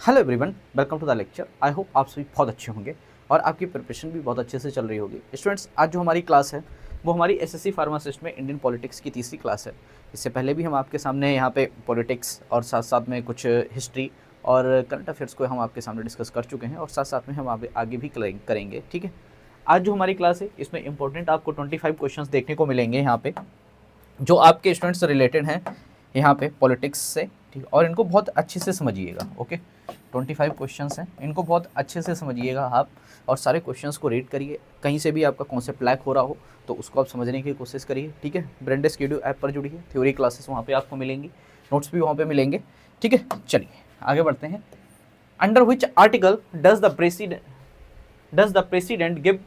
Hello everyone, welcome to the lecture. I hope आप सभी बहुत अच्छे होंगे और आपकी प्रिपरेशन भी बहुत अच्छे से चल रही होगी। स्टूडेंट्स, आज जो हमारी क्लास है वो हमारी एसएससी फार्मासिस्ट में इंडियन पॉलिटिक्स की तीसरी क्लास है। इससे पहले भी हम आपके सामने यहाँ पे पॉलिटिक्स और साथ साथ में कुछ हिस्ट्री और करंट अफेयर्स को हम आपके सामने डिस्कस कर चुके हैं और साथ साथ में हम आगे भी करेंगे। ठीक है, आज जो हमारी क्लास है इसमें इंपॉर्टेंट आपको 25 क्वेश्चंस देखने को मिलेंगे यहाँ पे, जो आपके स्टूडेंट्स से रिलेटेड हैं यहाँ पे पॉलिटिक्स से। ठीक, और इनको बहुत अच्छे से समझिएगा। ओके, 25 क्वेश्चंस हैं, इनको बहुत अच्छे से समझिएगा आप और सारे क्वेश्चंस को रीड करिए। कहीं से भी आपका कॉन्सेप्ट लैक हो रहा हो तो उसको आप समझने की कोशिश करिए। ठीक है, ब्रेंडे स्टूडियो ऐप पर जुड़िए, थ्योरी क्लासेस वहाँ पे आपको मिलेंगी, नोट्स भी वहाँ पे मिलेंगे। ठीक है, चलिए आगे बढ़ते हैं। Under which article does the president give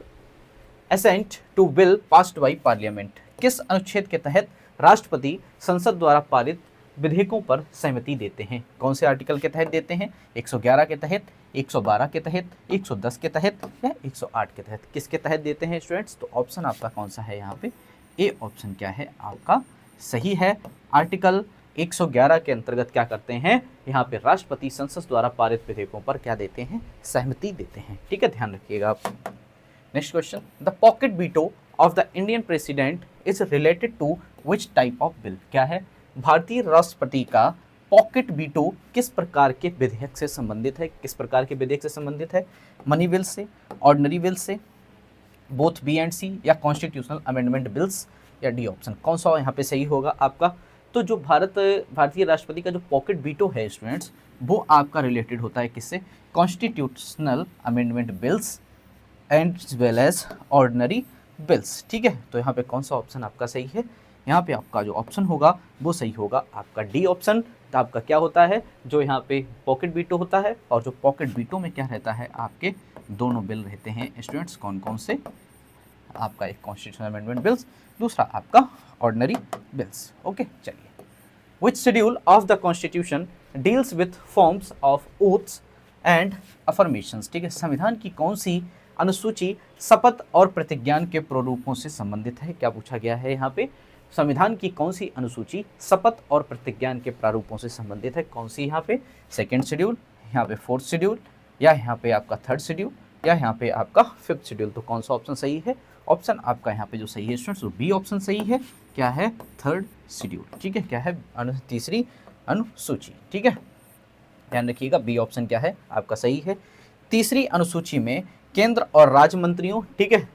assent to bill passed by parliament? किस अनुच्छेद के तहत राष्ट्रपति संसद द्वारा पारित विधेयकों पर सहमति देते हैं? कौन से आर्टिकल के तहत देते हैं? 111 के तहत, 112 के तहत, 110 के तहत या 108 के तहत? किसके तहत देते हैं स्टूडेंट्स? तो ऑप्शन आपका कौन सा है यहाँ पे? ए ऑप्शन क्या है आपका सही है। आर्टिकल 111 के अंतर्गत क्या करते हैं? यहाँ पे राष्ट्रपति संसद द्वारा पारित विधेयकों पर क्या देते हैं? सहमति देते हैं। ठीक है, ध्यान रखिएगा आप। Next question, the pocket veto of the Indian president is related to which type of bill? क्या है? भारतीय राष्ट्रपति का पॉकेट वीटो किस प्रकार के विधेयक से संबंधित है? किस प्रकार के विधेयक से संबंधित है? मनी बिल से, ऑर्डिनरी बिल से, बोथ बी एंड सी, या कॉन्स्टिट्यूशनल अमेंडमेंट बिल्स, या डी ऑप्शन? कौन सा यहाँ पे सही होगा आपका? तो जो भारतीय राष्ट्रपति का जो पॉकेट वीटो है स्टूडेंट्स, वो आपका रिलेटेड होता है किससे? Constitutional amendment bills and well as ordinary bills. ठीक है, तो यहाँ पे कौन सा ऑप्शन आपका सही है? यहाँ पे आपका जो ऑप्शन होगा वो सही होगा आपका डी ऑप्शन। तो आपका क्या होता है, जो यहाँ पे पॉकेट वीटो होता है, और जो पॉकेट वीटो में क्या रहता है आपके दोनों बिल रहते हैं स्टूडेंट्स। कौन कौन से? आपका एक कॉन्स्टिट्यूशनल अमेंडमेंट बिल्स, दूसरा आपका ऑर्डिनरी बिल्स। ओके, चलिए। Which schedule of the constitution deals with forms of oaths and affirmations? ठीक है, संविधान की कौन सी अनुसूची शपथ और प्रतिज्ञान के प्रारूपों से संबंधित है? क्या पूछा गया है यहाँ पे? संविधान की कौन सी अनुसूची शपथ और प्रतिज्ञान के प्रारूपों से संबंधित है? कौन सी यहाँ पे? सेकेंड शेड्यूल, यहाँ पे फोर्थ शेड्यूल, या यहाँ पे आपका थर्ड शेड्यूल, या यहाँ पे आपका फिफ्थ शेड्यूल? तो कौन सा ऑप्शन सही है? ऑप्शन आपका यहाँ पे जो सही है स्टूडेंट्स, तो बी ऑप्शन सही है। क्या है? Third schedule. ठीक है, क्या है? तीसरी अनुसूची। ठीक है, ध्यान रखिएगा, बी ऑप्शन क्या है आपका सही है। तीसरी अनुसूची में केंद्र और राज्य मंत्रियों, ठीक है,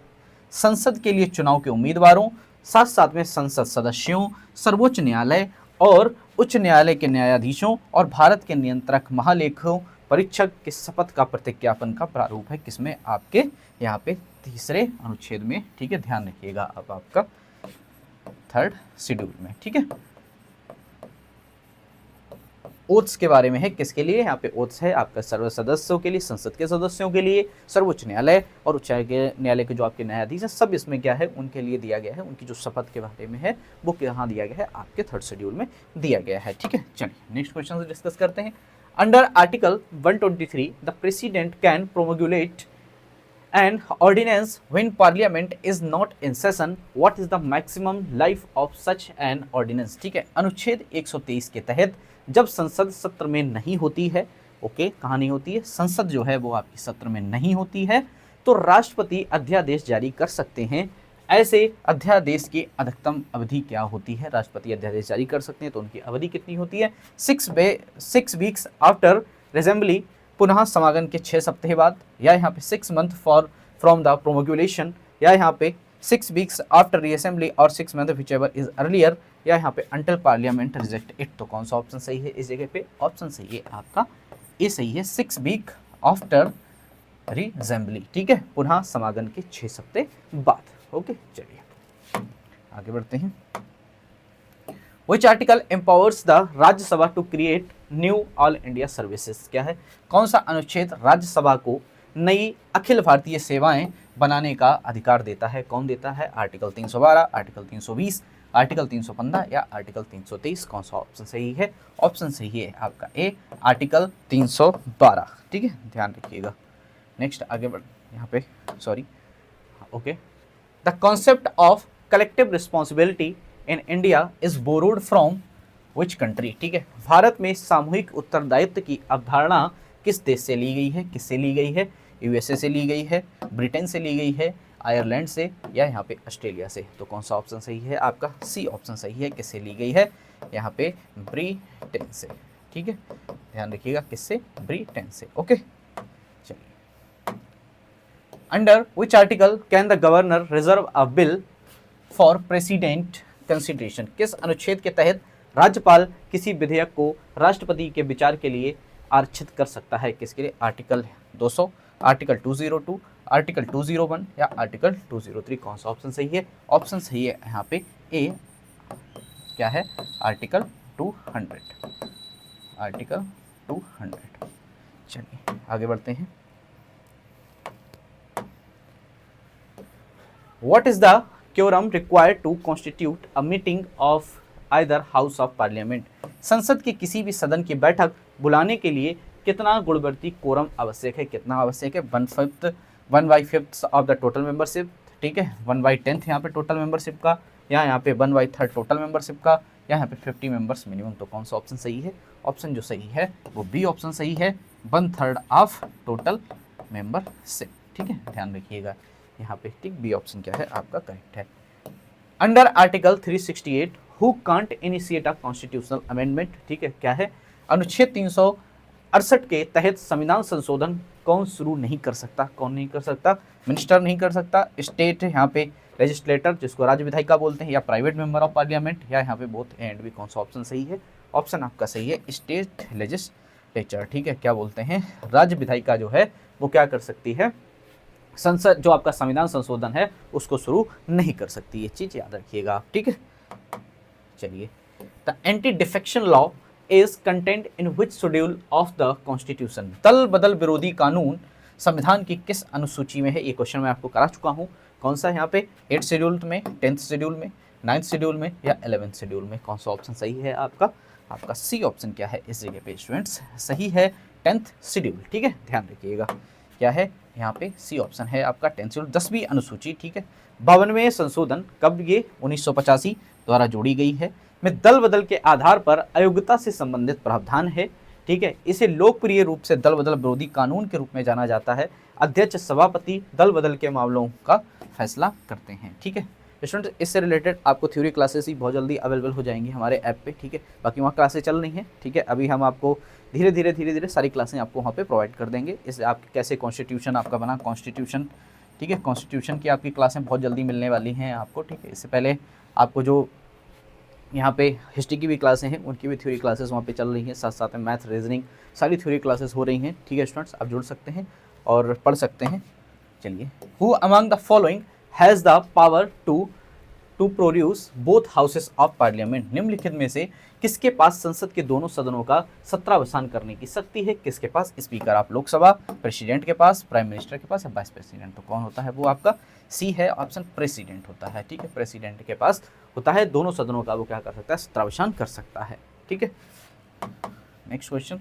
संसद के लिए चुनाव के उम्मीदवारों, साथ साथ में संसद सदस्यों, सर्वोच्च न्यायालय और उच्च न्यायालय के न्यायाधीशों और भारत के नियंत्रक महालेखों परीक्षक के शपथ का प्रतिज्ञापन का प्रारूप है किसमें? आपके यहाँ पे तीसरे अनुच्छेद में। ठीक है, ध्यान रखिएगा अब आपका थर्ड शेड्यूल में। ठीक है, ओथ्स के बारे में है, किसके लिए? यहाँ पे ओथ्स है आपका सर्व सदस्यों के लिए, संसद के सदस्यों के लिए, सर्वोच्च न्यायालय और उच्च न्यायालय के जो आपके न्यायाधीश हैं, सब इसमें क्या है उनके लिए दिया गया है। उनकी जो शपथ के बारे में है वो कहाँ दिया गया है? आपके थर्ड शेड्यूल में दिया गया है। ठीक है, चलिए नेक्स्ट क्वेश्चन से डिस्कस करते हैं। Under article 123 the president can promulgate an ordinance when parliament is not in session. What is the maximum life of such an ordinance? ठीक है, अनुच्छेद 123 के तहत जब संसद सत्र में नहीं होती है, ओके, कहाँ नहीं होती है? संसद जो है वो आपकी सत्र में नहीं होती है, तो राष्ट्रपति अध्यादेश जारी कर सकते हैं। ऐसे अध्यादेश की अधिकतम अवधि क्या होती है? राष्ट्रपति अध्यादेश जारी कर सकते हैं तो उनकी अवधि कितनी होती है? 6 वीक्स आफ्टर असेंबली, पुनः समागम के 6 सप्ताह बाद, या यहाँ पे 6 मंथ फ्रॉम द प्रोमोगुलेशन, या यहाँ पे 6 वीक्स आफ्टर रीअसेंबली और 6 month which ever is earlier, या यहाँ पे अंटिल पार्लियामेंट रिजेक्ट इट। तो कौन सा ऑप्शन सही है इस जगह पे? ऑप्शन सही है आपका ए सही है, 6 वीक आफ्टर रीअसेंबली। ठीक है, पुनः समागम के 6 सप्ताह बाद। ओके, चलिए आगे बढ़ते हैं। Which article empowers the Rajya Sabha to create new all India services? क्या है? कौन सा अनुच्छेद राज्यसभा को नई अखिल भारतीय सेवाएं बनाने का अधिकार देता है? कौन देता है? आर्टिकल 312, आर्टिकल 320, आर्टिकल 315 या आर्टिकल 323? कौन सा ऑप्शन सही है? ऑप्शन सही है आपका ए, आर्टिकल 312। ठीक है, ध्यान रखिएगा। नेक्स्ट आगे बढ़, यहाँ पे sorry, okay. The concept of collective responsibility in India is borrowed from which country? ठीक है, भारत में सामूहिक उत्तरदायित्व की अवधारणा किस देश से ली गई है, किससे ली गई है? यूएसए से ली गई है, ब्रिटेन से ली गई है, आयरलैंड से, या यहाँ पे ऑस्ट्रेलिया से? तो कौन सा ऑप्शन सही है आपका? सी ऑप्शन सही है। किससे ली गई है? यहाँ पे ब्रिटेन से। ठीक है, ध्यान रखिएगा, किससे? ब्रिटेन से। ओके, चलिए। Under which article can the governor reserve a bill for president consideration? किस अनुच्छेद के तहत राज्यपाल किसी विधेयक को राष्ट्रपति के विचार के लिए आरक्षित कर सकता है? किसके लिए? आर्टिकल 200, आर्टिकल 202, आर्टिकल 201 या आर्टिकल 203? कौन सा ऑप्शन सही है? ऑप्शन सही है यहाँ पे ए, क्या है? Article 200, article 200। चलिए आगे बढ़ते हैं। What is the quorum required to constitute a meeting of either house of parliament? संसद के किसी भी सदन की बैठक बुलाने के लिए कितना गुणवर्ती कोरम आवश्यक है? कितना आवश्यक है? 1/5 ऑफ द टोटल मेंबरशिप। ठीक है, 1/10 यहाँ पे टोटल मेंबरशिप का, या यहाँ पे 1/3 टोटल मेंबरशिप का, या यहाँ पे 50 मेंबर्स मिनिमम। तो कौन सा ऑप्शन सही है? ऑप्शन जो सही है वो बी ऑप्शन सही है, 1/3 ऑफ टोटल मेंबरशिप। ठीक है, ध्यान रखिएगा यहाँ पे। ठीक, बी ऑप्शन क्या है आपका? करेक्ट है। Under article 368 who can't initiate a constitutional amendment? ठीक है, क्या है? अनुच्छेद 368 के तहत संविधान संशोधन कौन शुरू नहीं कर सकता? कौन नहीं कर सकता? मिनिस्टर नहीं कर सकता, स्टेट यहाँ पे लेजिस्लेटर जिसको राज्य विधायिका बोलते हैं, या प्राइवेट मेंबर ऑफ पार्लियामेंट, या यहाँ पे बोथ एंड भी। कौन सा ऑप्शन सही है? ऑप्शन आपका सही है, स्टेट लेजिस्लेचर। ठीक है, क्या बोलते हैं? राज्य विधायिका जो है वो क्या कर सकती है? संसद जो आपका संविधान संशोधन है उसको शुरू नहीं कर सकती। ये चीज याद रखिएगा आप। ठीक है, चलिए। The anti defection law is content in which schedule of the constitution? दल बदल विरोधी कानून संविधान की किस अनुसूची में है? ये क्वेश्चन मैं आपको करा चुका हूँ। कौन सा? यहाँ पे 8th शेड्यूल में, 10th शेड्यूल में, 9th शेड्यूल में, या 11th शेड्यूल में? कौन सा ऑप्शन सही है आपका? आपका सी ऑप्शन क्या है इस जगह पे स्टूडेंट्स? सही है 10th शेड्यूल। ठीक है, ध्यान रखिएगा क्या है यहाँ पे? सी ऑप्शन है आपका 10th शेड्यूल, 10वीं अनुसूची। ठीक है, 52वें संशोधन कब? ये 1985 द्वारा जोड़ी गई है, में दल बदल के आधार पर अयोग्यता से संबंधित प्रावधान है। ठीक है, इसे लोकप्रिय रूप से दल बदल विरोधी कानून के रूप में जाना जाता है। अध्यक्ष सभापति दल बदल के मामलों का फैसला करते हैं। ठीक है स्टूडेंट्स, इससे रिलेटेड आपको थ्योरी क्लासेस ही बहुत जल्दी अवेलेबल हो जाएंगी हमारे ऐप पे। ठीक है, बाकी वहाँ क्लासेस चल रही हैं। ठीक है, अभी हम आपको धीरे धीरे सारी क्लासें आपको वहाँ पे प्रोवाइड कर देंगे। इस आप कैसे कॉन्स्टिट्यूशन आपका बना, कॉन्स्टिट्यूशन। ठीक है, कॉन्स्टिट्यूशन की आपकी क्लासें बहुत जल्दी मिलने वाली हैं आपको। ठीक है, इससे पहले आपको जो यहाँ पे हिस्ट्री की भी क्लासें हैं उनकी भी थ्योरी क्लासेस वहाँ पे चल रही हैं, साथ साथ में मैथ, रीजनिंग, सारी थ्योरी क्लासेस हो रही हैं। ठीक है स्टूडेंट्स, आप जुड़ सकते हैं और पढ़ सकते हैं। चलिए, who among the following has the power to produce both houses of parliament? निम्नलिखित में से किसके पास संसद के दोनों सदनों का सत्रावसान करने की शक्ति है? किसके पास? स्पीकर ऑफ लोकसभा, प्रेसिडेंट के पास, प्राइम मिनिस्टर के पास, या वाइस प्रेसिडेंट? तो कौन होता है वो आपका? सी है ऑप्शन, प्रेसिडेंट होता है। ठीक है, प्रेसिडेंट के पास होता है दोनों सदनों का, वो क्या कर सकता है? सत्रावसान कर सकता है। ठीक है, next question.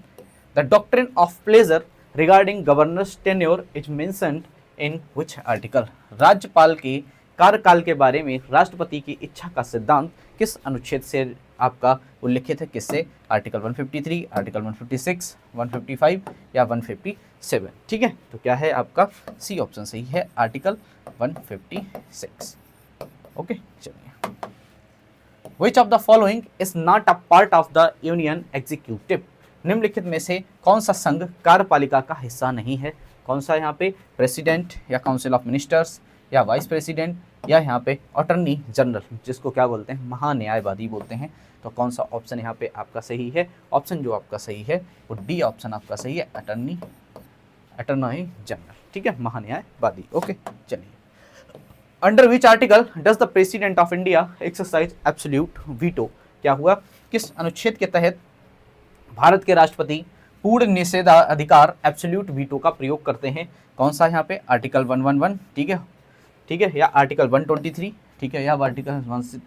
The doctrine of pleasure regarding governors tenure is mentioned in which article? राज्यपाल के कार्यकाल के बारे में राष्ट्रपति की इच्छा का सिद्धांत किस अनुच्छेद से आपका उल्लिखित है? किससे? आर्टिकल 153, आर्टिकल 156, 155 या 157? ठीक है, तो क्या है आपका? सी ऑप्शन सही है, आर्टिकल 156। ओके, चलिए। Which of the following is not a part of the union executive? निम्नलिखित में से कौन सा संघ कार्यपालिका का हिस्सा नहीं है? कौन सा यहाँ पे? प्रेसिडेंट, या काउंसिल ऑफ मिनिस्टर्स, या वाइस प्रेसिडेंट, या यहाँ पे अटॉर्नी जनरल जिसको क्या बोलते हैं? महान्यायवादी बोलते हैं। तो कौन सा ऑप्शन यहाँ पे आपका सही है? ऑप्शन जो आपका सही है वो डी ऑप्शन आपका सही है, अटॉर्नी जनरल। ठीक है, महान्यायवादी। ओके, चलिए। Under which article does the president of India exercise absolute veto? क्या हुआ? किस अनुच्छेद के तहत भारत के राष्ट्रपति पूर्ण निषेधाधिकार एब्सोल्यूट वीटो का प्रयोग करते हैं? कौन सा यहाँ पे? आर्टिकल 111, ठीक है, या आर्टिकल 123, ठीक है, या आर्टिकल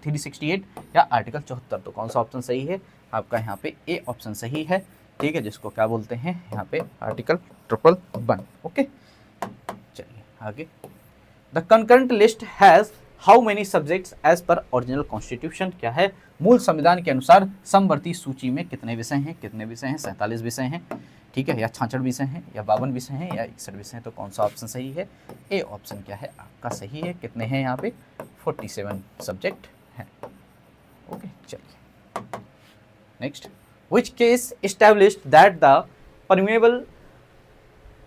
368, या आर्टिकल 74? तो कौन सा ऑप्शन सही है आपका? यहाँ पे ए ऑप्शन सही है। ठीक है, जिसको क्या बोलते हैं यहाँ पे? आर्टिकल 111। ओके, चलिए आगे। The concurrent list has how many subjects as per original constitution? क्या है? मूल संविधान के अनुसार समवर्ती सूची में कितने विषय हैं? कितने विषय हैं? 47 विषय हैं, ठीक है, या 66 विषय हैं, या 52 विषय हैं, या 61 विषय हैं? तो कौन सा ऑप्शन सही है? ए ऑप्शन क्या है आपका सही है। कितने हैं यहाँ पे? 47 सब्जेक्ट हैं। ओके, चलिए next. Which case established that the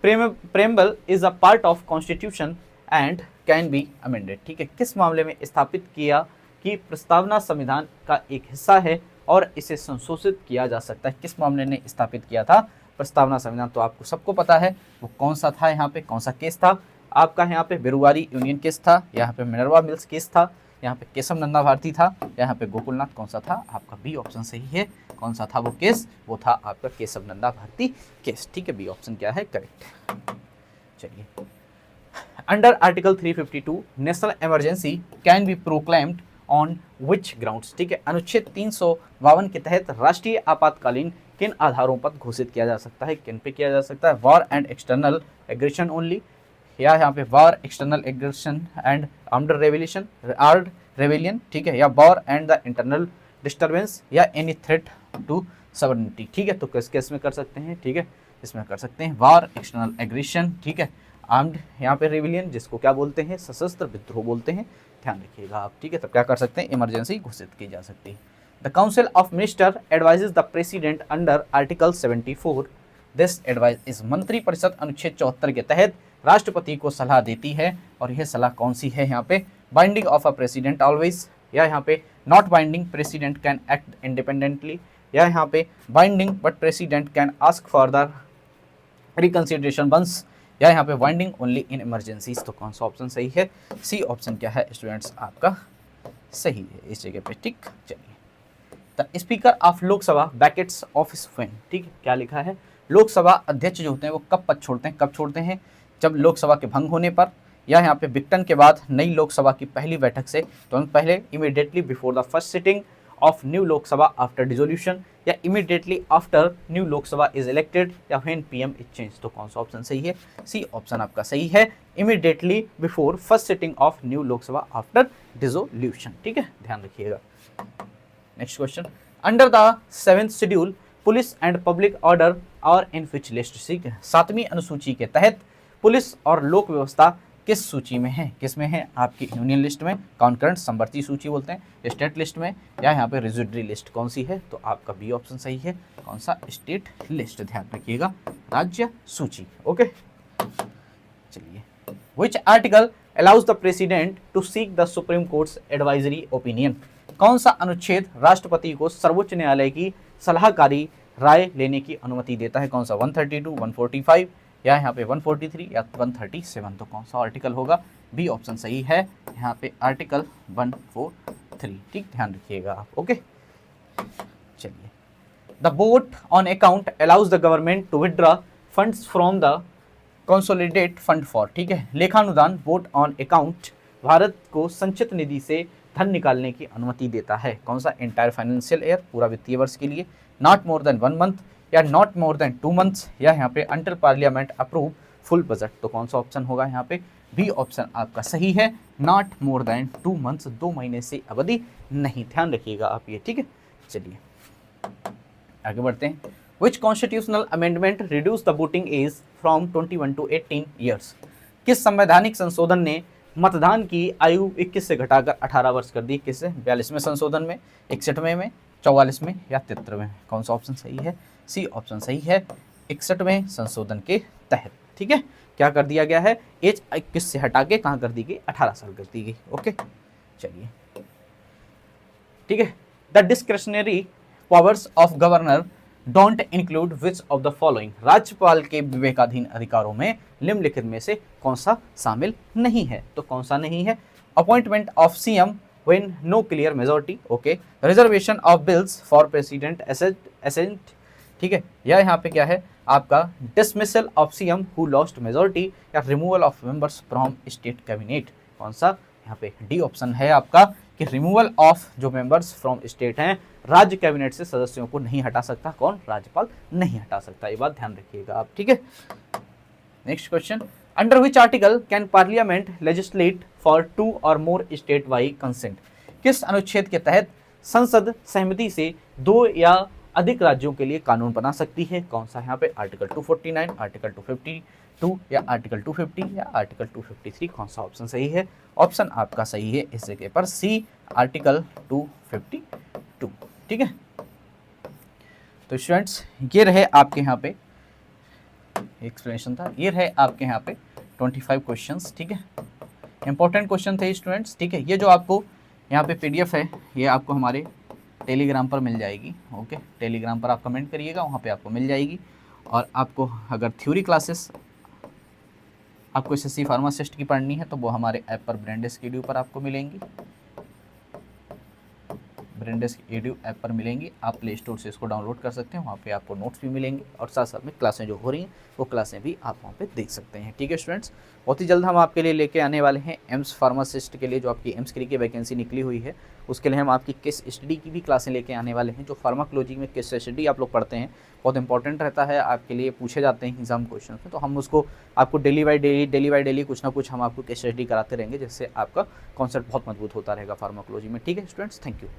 preamble is a part of constitution and can be amended। ठीक है, किस मामले में स्थापित किया कि प्रस्तावना संविधान का एक हिस्सा है और इसे संशोधित किया जा सकता है? किस मामले ने स्थापित किया था प्रस्तावना संविधान? तो आपको सबको पता है वो कौन सा था। यहाँ पे कौन सा केस था आपका? यहाँ पे बेरुवारी यूनियन केस था, यहाँ पे मिनर्वा मिल्स केस था, यहाँ पे केशव नंदा भारती था, यहाँ पे गोकुलनाथ। कौन सा था आपका? बी ऑप्शन सही है। कौन सा था वो केस? वो था आपका केशव नंदा भारती केस। ठीक है, बी ऑप्शन क्या है करेक्ट। चलिए, under article 352 national emergency can be proclaimed on which grounds. ठीक है, अनुच्छेद 352 के तहत राष्ट्रीय आपातकालीन किन आधारों पर घोषित किया जा सकता है? किन पे किया जा सकता है? War and external aggression only, या यहाँ पे war external aggression and armed rebellion, ठीक है, या war and the internal disturbance, या एनी थ्रेट टू सवर्निटी। ठीक है, तो किस केस में कर सकते हैं? ठीक है, इसमें कर सकते हैं वॉर, एक्सटर्नल एग्रेशन, ठीक है, आर्म्ड यहाँ पे रेवेलियन, जिसको क्या बोलते हैं? सशस्त्र विद्रोह बोलते हैं, ध्यान रखिएगा आप। ठीक है, तो क्या कर सकते हैं? इमरजेंसी घोषित की जा सकती है। The council of minister advises the president under article 74 this advice is. मंत्रिपरिषद अनुच्छेद 74 के तहत राष्ट्रपति को सलाह देती है, और यह सलाह कौन सी है? यहाँ पे binding of a president always, या यहाँ पे not binding, president can act independently, या यहाँ पे binding but president can ask for the reconsideration once, या यहाँ पे बाइंडिंग ओनली इन इमरजेंसीज। तो कौन सा ऑप्शन सही है? सी ऑप्शन क्या है स्टूडेंट्स आपका सही है इस जगह पे। ठीक, चलिए, the speaker of Lok Sabha Beckett's office when. ठीक है, क्या लिखा है? लोकसभा अध्यक्ष जो होते हैं वो कब पद छोड़ते हैं? कब छोड़ते हैं? जब लोकसभा के भंग होने पर, या यहाँ पे विघटन के बाद नई लोकसभा की पहली बैठक से तुरंत पहले, immediately before the first sitting of new Lok Sabha after dissolution, या immediately after new Lok Sabha is elected, या व्हेन पीएम इज चेंज। तो कौन सा ऑप्शन सही है? सी ऑप्शन आपका सही है, immediately before first sitting of new Lok Sabha after dissolution. ठीक है, ध्यान रखिएगा। Next question, under the 7th schedule police and public order और इन विच लिस्ट। ठीक है, 7वीं अनुसूची के तहत पुलिस और लोक व्यवस्था किस सूची में है? किस में है? आपकी यूनियन लिस्ट में, कॉन्करेंट समवर्ती सूची बोलते हैं, स्टेट लिस्ट में, या यहाँ पे रिजिडरी लिस्ट। कौन सी है? तो आपका बी ऑप्शन सही है। कौन सा? स्टेट लिस्ट, ध्यान रखिएगा, राज्य सूची। ओके, चलिए, which article allows the president to seek the supreme court's advisory opinion. कौन सा अनुच्छेद राष्ट्रपति को सर्वोच्च न्यायालय की सलाहकारी राय लेने की अनुमति देता है? कौन सा? 132, 145, या यहाँ पे 143, या 137। तो कौन सा आर्टिकल होगा? बी ऑप्शन सही है, यहाँ पे आर्टिकल 143। ठीक, ध्यान रखिएगा आप। ओके, चलिए, the vote on account allows the government to withdraw funds from the consolidate fund for. ठीक है, लेखानुदान वोट ऑन अकाउंट भारत को संचित निधि से धन निकालने की अनुमति देता है। कौन सा? एंटायर फाइनेंशियल ईयर, पूरा वित्तीय वर्ष के लिए, नॉट मोर देन 1 मंथ, या नॉट मोर देन 2 मंथ्स, या यहाँ पे until parliament approve full budget. तो कौन सा ऑप्शन होगा यहाँ पे? बी ऑप्शन आपका सही है, नॉट मोर देन 2 मंथ्स, 2 महीने से अवधि नहीं। ध्यान रखिएगा आप ये। ठीक है, चलिए आगे बढ़ते हैं। Which constitutional amendment reduce the voting age from 21 to 18 years. किस संवैधानिक संशोधन ने मतदान की आयु 21 से घटाकर 18 वर्ष कर दी? किससे? 42वें संशोधन में, 61वें में, 44 में, या 73वें में? कौन सा ऑप्शन सही है? सी ऑप्शन सही है, 61वें संशोधन के तहत। ठीक है, क्या कर दिया गया है? एज 21 से हटा के कहाँ कर दी गई? 18 साल कर दी गई। ओके, चलिए, ठीक है। The discretionary powers of governor don't include which of the following. राज्यपाल के विवेकाधीन अधिकारों में निम्नलिखित में से कौन सा शामिल नहीं है? तो कौन सा नहीं है? Appointment of CM when no clear majority, okay, reservation of bills for president assent, ठीक है, या यहाँ पे क्या है आपका dismissal of CM who lost majority, या removal of members from state cabinet. कौन सा? यहाँ पे डी ऑप्शन है आपका कि रिमूवल ऑफ जो मेंबर्स फ्रॉम स्टेट हैं, राज्य कैबिनेट से सदस्यों को नहीं हटा सकता। कौन? राज्यपाल नहीं हटा सकता। ये बात ध्यान रखिएगा आप। ठीक है, next question, under which article can parliament legislate for 2 और मोर स्टेट बाई कंसेंट। किस अनुच्छेद के तहत संसद सहमति से 2 या अधिक राज्यों के लिए कानून बना सकती है। कौन सा? यहाँ पे आर्टिकल 249, आर्टिकल 252 या आर्टिकल 250 या आर्टिकल 253। कौन सा ऑप्शन सही है? ऑप्शन आपका सही है इस जगह पर सी, आर्टिकल 252। ठीक है, तो स्टूडेंट्स ये रहे आपके यहाँ पे एक्सप्लेनेशन था, ये रहे आपके यहाँ पे 25 क्वेश्चंस। ठीक है, इंपॉर्टेंट क्वेश्चन थे स्टूडेंट्स। ठीक है, ये जो आपको यहाँ पे पीडीएफ है ये आपको हमारे टेलीग्राम पर मिल जाएगी। ओके, टेलीग्राम पर आप कमेंट करिएगा, वहाँ पे आपको मिल जाएगी। और आपको अगर थ्योरी क्लासेस आपको एसएससी फार्मासिस्ट की पढ़नी है तो वो हमारे ऐप पर ब्रेनडेस्क एडू पर आपको मिलेंगी, ब्रेनडेस्क एडू ऐप पर मिलेंगी। आप प्ले स्टोर से इसको डाउनलोड कर सकते हैं, वहाँ पे आपको नोट्स भी मिलेंगे और साथ साथ में क्लासें जो हो रही हैं वो क्लासें भी आप वहाँ पे देख सकते हैं। ठीक है स्टूडेंट्स, बहुत ही जल्द हम आपके लिए लेके आने वाले हैं एम्स फार्मासिस्ट के लिए, जो आपकी एम्स की वैकेंसी निकली हुई है उसके लिए हम आपकी केस स्टडी की भी क्लासें लेके आने वाले हैं। जो फार्माकोलॉजी में केस स्टडी आप लोग पढ़ते हैं बहुत इंपॉर्टेंट रहता है, आपके लिए पूछे जाते हैं एग्जाम क्वेश्चन में, तो हम उसको आपको डेली बाई डेली कुछ ना कुछ हम आपको केस स्टडी कराते रहेंगे, जिससे आपका कॉन्सेप्ट बहुत मजबूत होता रहेगा फार्माकोलॉजी में। ठीक है स्टूडेंट्स, थैंक यू।